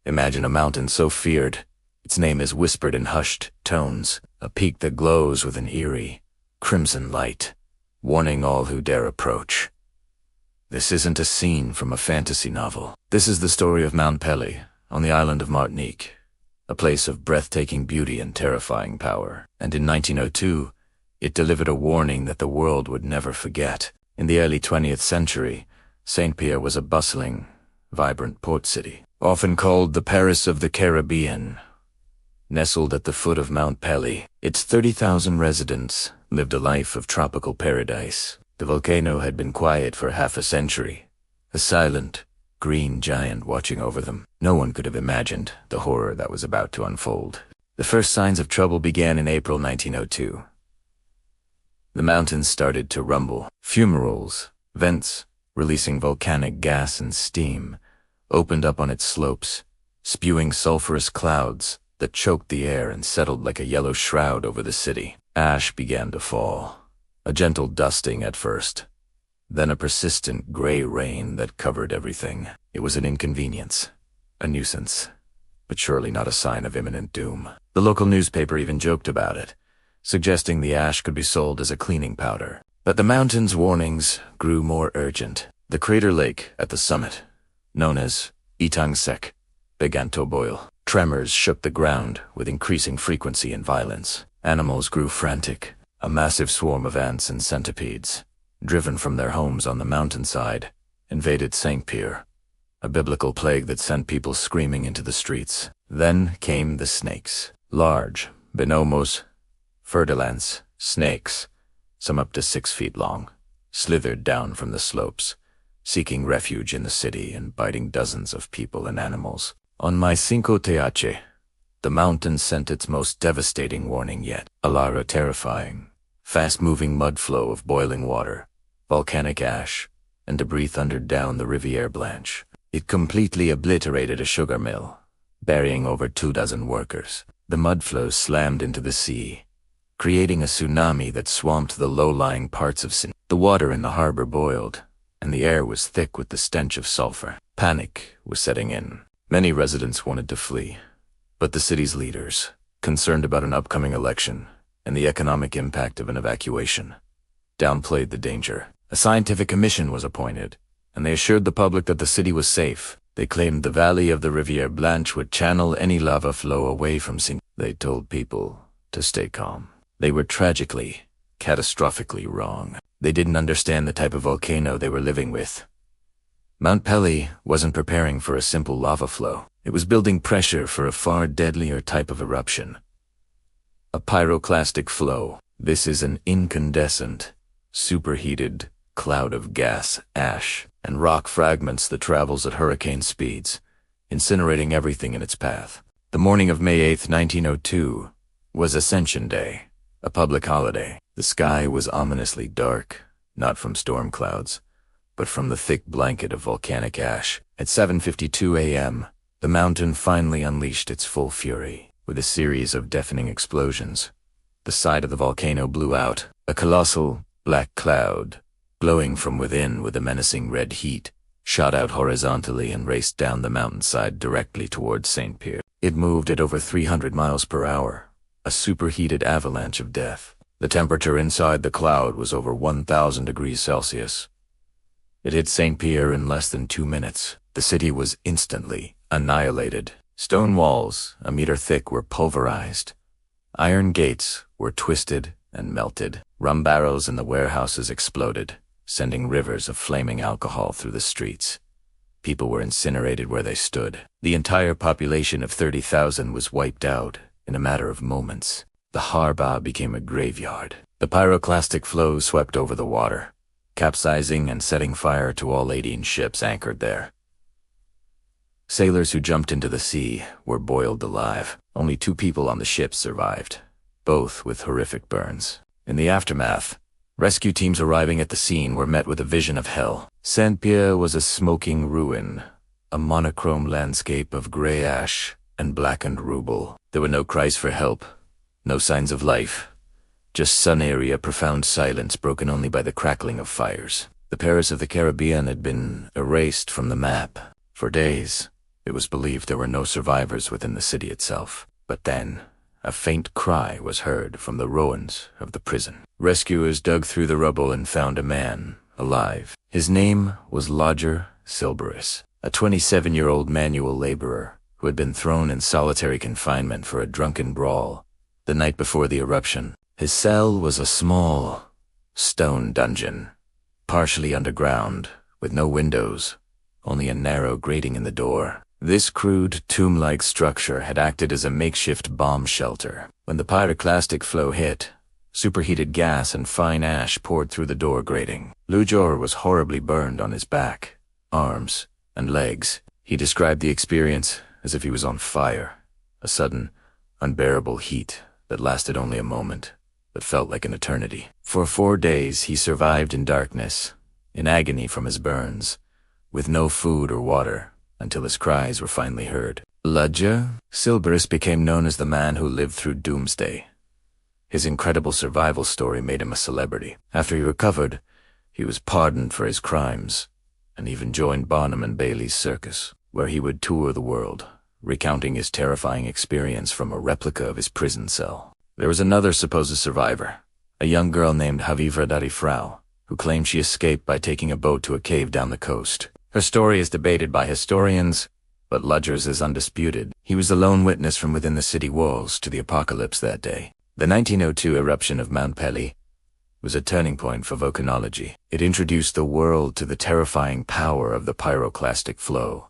Imagine a mountain so feared, its name is whispered in hushed tones, a peak that glows with an eerie, crimson light, warning all who dare approach. This isn't a scene from a fantasy novel. This is the story of Mount Pelée, on the island of Martinique, a place of breathtaking beauty and terrifying power. And in 1902, it delivered a warning that the world would never forget. In the early 20th century, Saint-Pierre was a bustling, vibrant port city, often called the Paris of the Caribbean. Nestled at the foot of Mount Pelée, its 30,000 residents lived a life of tropical paradise. The volcano had been quiet for half a century, a silent, green giant watching over them. No one could have imagined the horror that was about to unfold. The first signs of trouble began in April 1902. The mountains started to rumble. Fumaroles, vents releasing volcanic gas and steam, opened up on its slopes, spewing sulfurous clouds that choked the air and settled like a yellow shroud over the city. Ash began to fall, a gentle dusting at first, then a persistent gray rain that covered everything. It was an inconvenience, a nuisance, but surely not a sign of imminent doom. The local newspaper even joked about it, suggesting the ash could be sold as a cleaning powder. But the mountain's warnings grew more urgent. The crater lake at the summit, known as Itang Sek, began to boil. Tremors shook the ground with increasing frequency and violence. Animals grew frantic. A massive swarm of ants and centipedes, driven from their homes on the mountainside, invaded Saint-Pierre, a biblical plague that sent people screaming into the streets. Then came the snakes. Large, bonomos, ferdilance, snakes, some up to 6 feet long, slithered down from the slopes, seeking refuge in the city and biting dozens of people and animals. On my Cinco Teache, the mountain sent its most devastating warning yet. A Lara terrifying, fast-moving mud flow of boiling water, volcanic ash, and debris thundered down the Rivière Blanche. It completely obliterated a sugar mill, burying over 24 workers. The mud flows slammed into the sea, creating a tsunami that swamped the low-lying parts of Sin. The water in the harbor boiled, and the air was thick with the stench of sulfur. Panic was setting in. Many residents wanted to flee, but the city's leaders, concerned about an upcoming election and the economic impact of an evacuation, downplayed the danger. A scientific commission was appointed, and they assured the public that the city was safe. They claimed the valley of the Rivière Blanche would channel any lava flow away from Sin. They told people to stay calm. They were tragically, catastrophically wrong. They didn't understand the type of volcano they were living with. Mount Pelée wasn't preparing for a simple lava flow. It was building pressure for a far deadlier type of eruption. A pyroclastic flow. This is an incandescent, superheated cloud of gas, ash, and rock fragments that travels at hurricane speeds, incinerating everything in its path. The morning of May 8, 1902, was Ascension Day, a public holiday. The sky was ominously dark, not from storm clouds, but from the thick blanket of volcanic ash. At 7:52 a.m., the mountain finally unleashed its full fury. With a series of deafening explosions, the side of the volcano blew out. A colossal, black cloud, glowing from within with a menacing red heat, shot out horizontally and raced down the mountainside directly towards Saint-Pierre. It moved at over 300 miles per hour, a superheated avalanche of death. The temperature inside the cloud was over 1,000 degrees Celsius. It hit Saint-Pierre in less than 2 minutes. The city was instantly annihilated. Stone walls, a meter thick, were pulverized. Iron gates were twisted and melted. Rum barrels in the warehouses exploded, sending rivers of flaming alcohol through the streets. People were incinerated where they stood. The entire population of 30,000 was wiped out in a matter of moments. The harbor became a graveyard. The pyroclastic flow swept over the water, capsizing and setting fire to all 18 ships anchored there. Sailors who jumped into the sea were boiled alive. Only 2 people on the ship survived, both with horrific burns. In the aftermath, rescue teams arriving at the scene were met with a vision of hell. Saint-Pierre was a smoking ruin, a monochrome landscape of gray ash and blackened rubble. There were no cries for help, no signs of life, just sun-area profound silence broken only by the crackling of fires. The Paris of the Caribbean had been erased from the map. For days, It was believed there were no survivors within the city itself. But then, a faint cry was heard from the ruins of the prison. Rescuers dug through the rubble and found a man, alive. His name was Lodger Silberus, a 27-year-old manual laborer who had been thrown in solitary confinement for a drunken brawl the night before the eruption. His cell was a small, stone dungeon, partially underground, with no windows, only a narrow grating in the door. This crude, tomb-like structure had acted as a makeshift bomb shelter. When the pyroclastic flow hit, superheated gas and fine ash poured through the door grating. Lujor was horribly burned on his back, arms, and legs. He described the experience as if he was on fire, a sudden, unbearable heat that lasted only a moment, but felt like an eternity. For 4 days he survived in darkness, in agony from his burns, with no food or water, until his cries were finally heard. Lodger Silberus became known as the man who lived through doomsday. His incredible survival story made him a celebrity. After he recovered, he was pardoned for his crimes, and even joined Barnum and Bailey's circus, where he would tour the world, recounting his terrifying experience from a replica of his prison cell. There was another supposed survivor, a young girl named Haviva Frau, who claimed she escaped by taking a boat to a cave down the coast. Her story is debated by historians, but Lodger's is undisputed. He was the lone witness from within the city walls to the apocalypse that day. The 1902 eruption of Mount Pelly was a turning point for volcanology. It introduced the world to the terrifying power of the pyroclastic flow,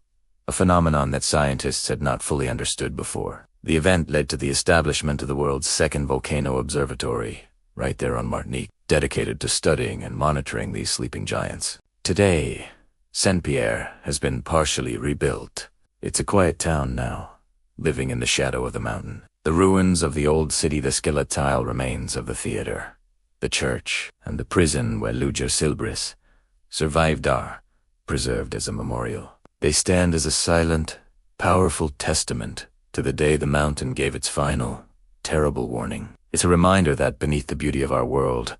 a phenomenon that scientists had not fully understood before. The event led to the establishment of the world's second volcano observatory, right there on Martinique, dedicated to studying and monitoring these sleeping giants. Today, Saint-Pierre has been partially rebuilt. It's a quiet town now, living in the shadow of the mountain. The ruins of the old city, the skeletal remains of the theater, the church, and the prison where Lodger Silberus survived are preserved as a memorial. They stand as a silent, powerful testament to the day the mountain gave its final, terrible warning. It's a reminder that beneath the beauty of our world,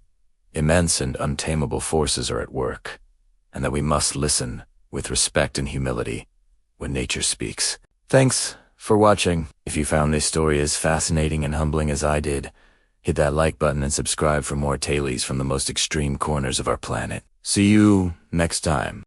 immense and untamable forces are at work, and that we must listen with respect and humility when nature speaks. Thanks for watching. If you found this story as fascinating and humbling as I did, hit that like button and subscribe for more tales from the most extreme corners of our planet. See you next time.